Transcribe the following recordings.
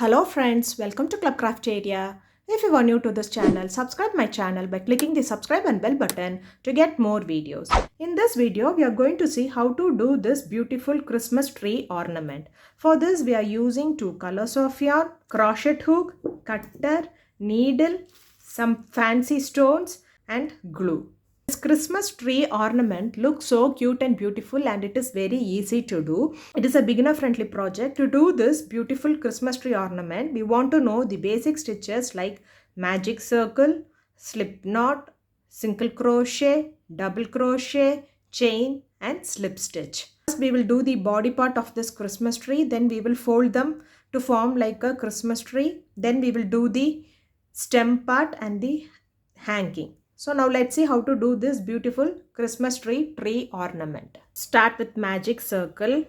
Hello friends, welcome to Club Crafteria. If you are new to this channel, subscribe my channel by clicking the subscribe and bell button to get more videos. In this video, we are going to see how to do this beautiful Christmas tree ornament. For this, we are using two colors of yarn, crochet hook, cutter, needle, some fancy stones and glue. This Christmas tree ornament looks so cute and beautiful, and it is very easy to do. It is a beginner friendly project. To do this beautiful Christmas tree ornament, we want to know the basic stitches like magic circle, slip knot, single crochet, double crochet, chain and slip stitch. First we will do the body part of this Christmas tree, then we will fold them to form like a Christmas tree. Then we will do the stem part and the hanging. So now let's see how to do this beautiful Christmas tree ornament. Start with magic circle,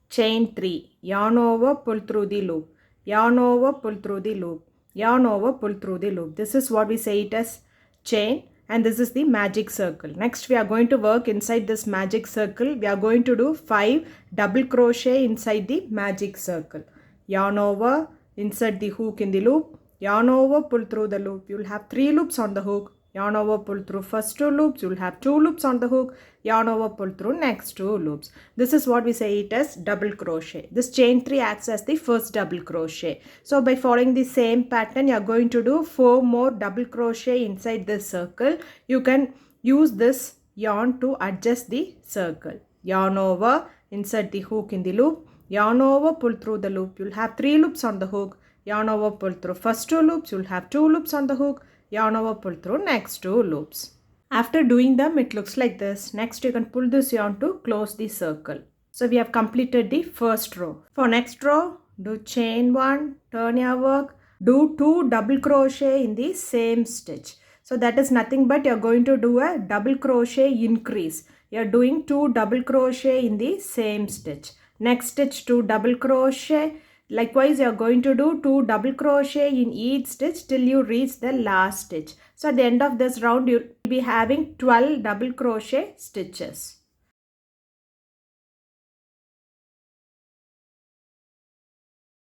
chain 3, yarn over, pull through the loop, yarn over, pull through the loop, yarn over, pull through the loop. This is what we say it as chain, and this is the magic circle. Next we are going to work inside this magic circle. We are going to do 5 double crochet inside the magic circle. Yarn over, insert the hook in the loop, yarn over, pull through the loop. You will have 3 loops on the hook. Yarn over, pull through first 2 loops. You will have 2 loops on the hook. Yarn over, pull through next 2 loops. This is what we say it as double crochet. This chain 3 acts as the first double crochet. So by following the same pattern, you are going to do 4 more double crochet inside this circle. You can use this yarn to adjust the circle. Yarn over, insert the hook in the loop. Yarn over, pull through the loop. You'll have 3 loops on the hook. Yarn over, pull through first 2 loops. You'll have 2 loops on the hook. Yarn over, pull through next 2 loops. After doing them, it looks like this. Next, you can pull this yarn to close the circle. So we have completed the first row. For next row, do chain 1, turn your work, do 2 double crochet in the same stitch. So that is nothing but you are going to do a double crochet increase. You are doing 2 double crochet in the same stitch. Next stitch 2 double crochet. Likewise, you are going to do 2 double crochet in each stitch till you reach the last stitch. So at the end of this round, you will be having 12 double crochet stitches.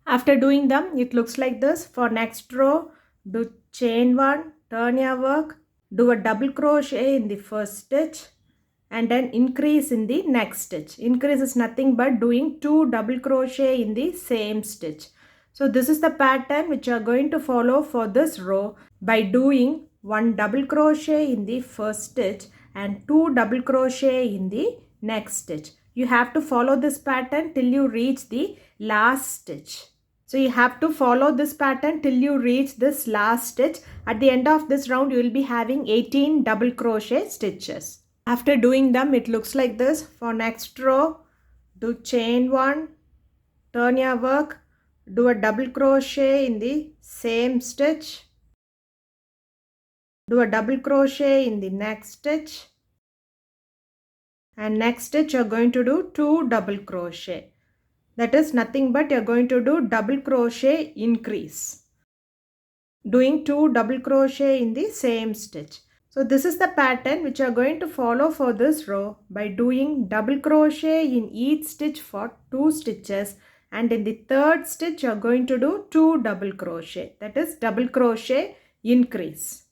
After doing them, it looks like this. For next row, do chain 1, turn your work, do a double crochet in the first stitch and then increase in the next stitch. Increase is nothing but doing 2 double crochet in the same stitch. So this is the pattern which you are going to follow for this row by doing 1 double crochet in the first stitch and 2 double crochet in the next stitch. You have to follow this pattern till you reach the last stitch. So you have to follow this pattern till you reach this last stitch. At the end of this round, you will be having 18 double crochet stitches. After doing them, it looks like this. For next row, do chain 1, turn your work, do a double crochet in the same stitch, do a double crochet in the next stitch, and next stitch you are going to do 2 double crochet. That is nothing but you are going to do double crochet increase, doing 2 double crochet in the same stitch. So this is the pattern which you are going to follow for this row by doing double crochet in each stitch for 2 stitches, and in the third stitch you are going to do 2 double crochet, that is double crochet increase.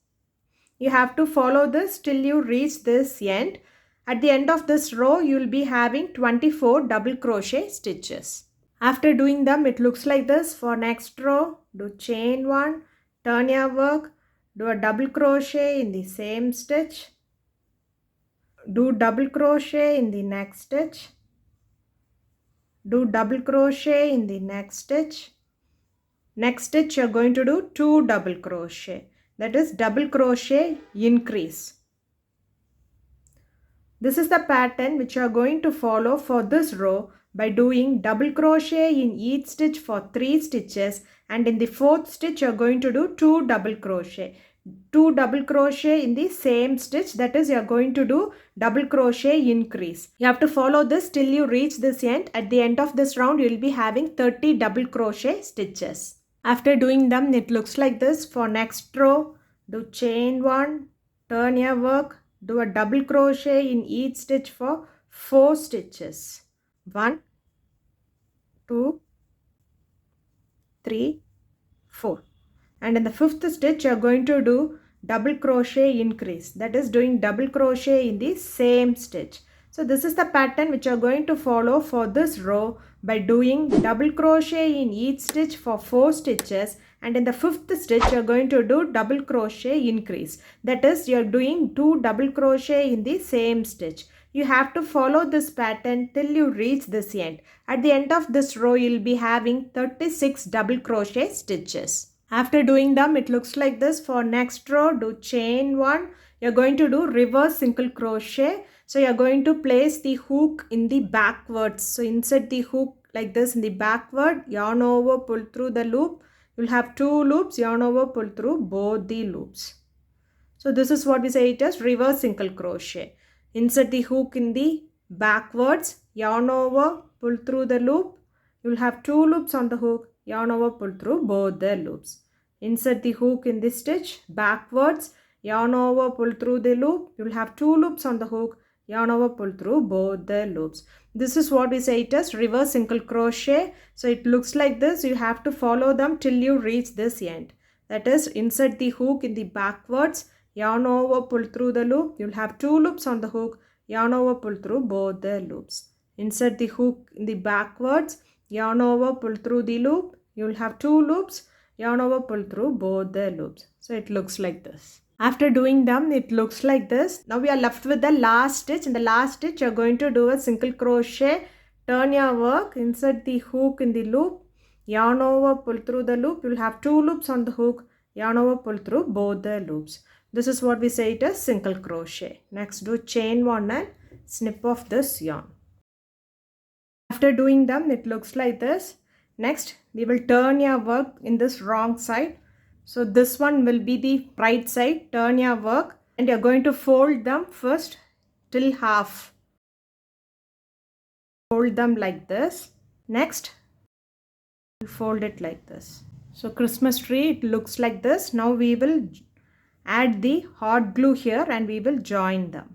You have to follow this till you reach this end. At the end of this row, you will be having 24 double crochet stitches. After doing them, it looks like this. For next row, do chain 1, turn your work, do a double crochet in the same stitch, do double crochet in the next stitch, do double crochet in the next stitch. Next stitch you are going to do 2 double crochet, that is double crochet increase. This is the pattern which you are going to follow for this row by doing double crochet in each stitch for 3 stitches, and in the fourth stitch you are going to do 2 double crochet. 2 double crochet in the same stitch, that is you are going to do double crochet increase. You have to follow this till you reach this end. At the end of this round, you will be having 30 double crochet stitches. After doing them, it looks like this. For next row, do chain 1, turn your work, do a double crochet in each stitch for 4 stitches. 1, 2, 3, 4. And in the fifth stitch, you are going to do double crochet increase. That is doing double crochet in the same stitch. So this is the pattern which you are going to follow for this row by doing double crochet in each stitch for 4 stitches. And in the fifth stitch, you are going to do double crochet increase. That is, you are doing 2 double crochet in the same stitch. You have to follow this pattern till you reach this end. At the end of this row, you will be having 36 double crochet stitches. After doing them, it looks like this. For next row, do chain 1. You're going to do reverse single crochet. So you're going to place the hook in the backwards. So insert the hook like this in the backward, yarn over, pull through the loop. You'll have 2 loops, yarn over, pull through both the loops. So this is what we say it as reverse single crochet. Insert the hook in the backwards, yarn over, pull through the loop. You'll have 2 loops on the hook, yarn over, pull through both the loops. Insert the hook in this stitch, backwards, yarn over, pull through the loop. You'll have 2 loops on the hook, yarn over, pull through both the loops. This is what we say it as reverse single crochet. So it looks like this. You have to follow them till you reach this end. That is, insert the hook in the backwards, yarn over, pull through the loop. You'll have 2 loops on the hook, yarn over, pull through both the loops. Insert the hook in the backwards, yarn over, pull through the loop. You'll have 2 loops, yarn over, pull through both the loops. So it looks like this. After doing them, it looks like this. Now we are left with the last stitch. In the last stitch, you're going to do a single crochet, turn your work, insert the hook in the loop, yarn over, pull through the loop. You'll have 2 loops on the hook, yarn over, pull through both the loops. This is what we say it as single crochet. Next, do chain 1 and snip off this yarn. After doing them, it looks like this. Next, we will turn your work in this wrong side. So this one will be the right side. Turn your work and you're going to fold them first till half. Fold them like this. Next, fold it like this. So Christmas tree, it looks like this. Now we will add the hot glue here and we will join them.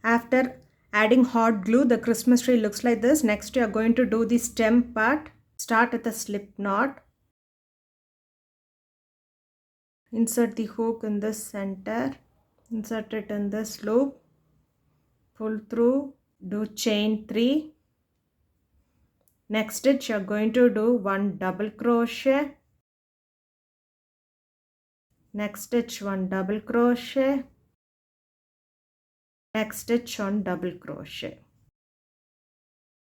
After adding hot glue, the Christmas tree looks like this. Next, you are going to do the stem part. Start with a slip knot. Insert the hook in this center. Insert it in this loop. Pull through. Do chain 3. Next stitch, you are going to do 1 double crochet. Next stitch, 1 double crochet. Next stitch, 1 double crochet.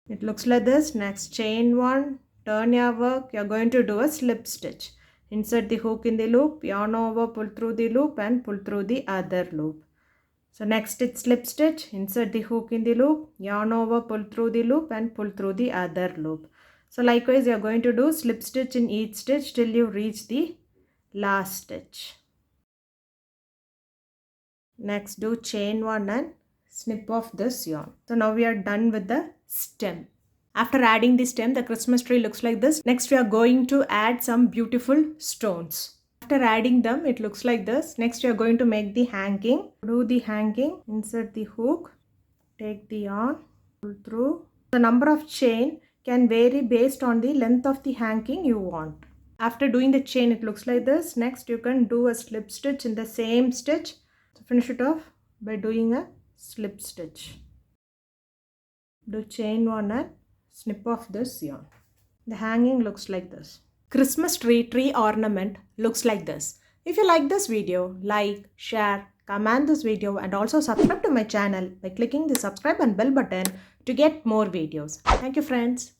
It looks like this. Next, chain 1, turn your work. You are going to do a slip stitch. Insert the hook in the loop, yarn over, pull through the loop and pull through the other loop. So next stitch, slip stitch. Insert the hook in the loop, yarn over, pull through the loop and pull through the other loop. So likewise, you are going to do slip stitch in each stitch till you reach the last stitch. Next, do chain 1 and snip off this yarn. So now we are done with the stem. After adding the stem, the Christmas tree looks like this. Next, we are going to add some beautiful stones. After adding them, it looks like this. Next, we are going to make the hanging. Do the hanging, insert the hook, take the yarn, pull through. The number of chain can vary based on the length of the hanging you want. After doing the chain, it looks like this. Next, you can do a slip stitch in the same stitch. So finish it off by doing a slip stitch. Do chain 1 and snip off this yarn. The hanging looks like this. Christmas tree ornament looks like this. If you like this video, like, share, comment this video and also subscribe to my channel by clicking the subscribe and bell button to get more videos. Thank you friends.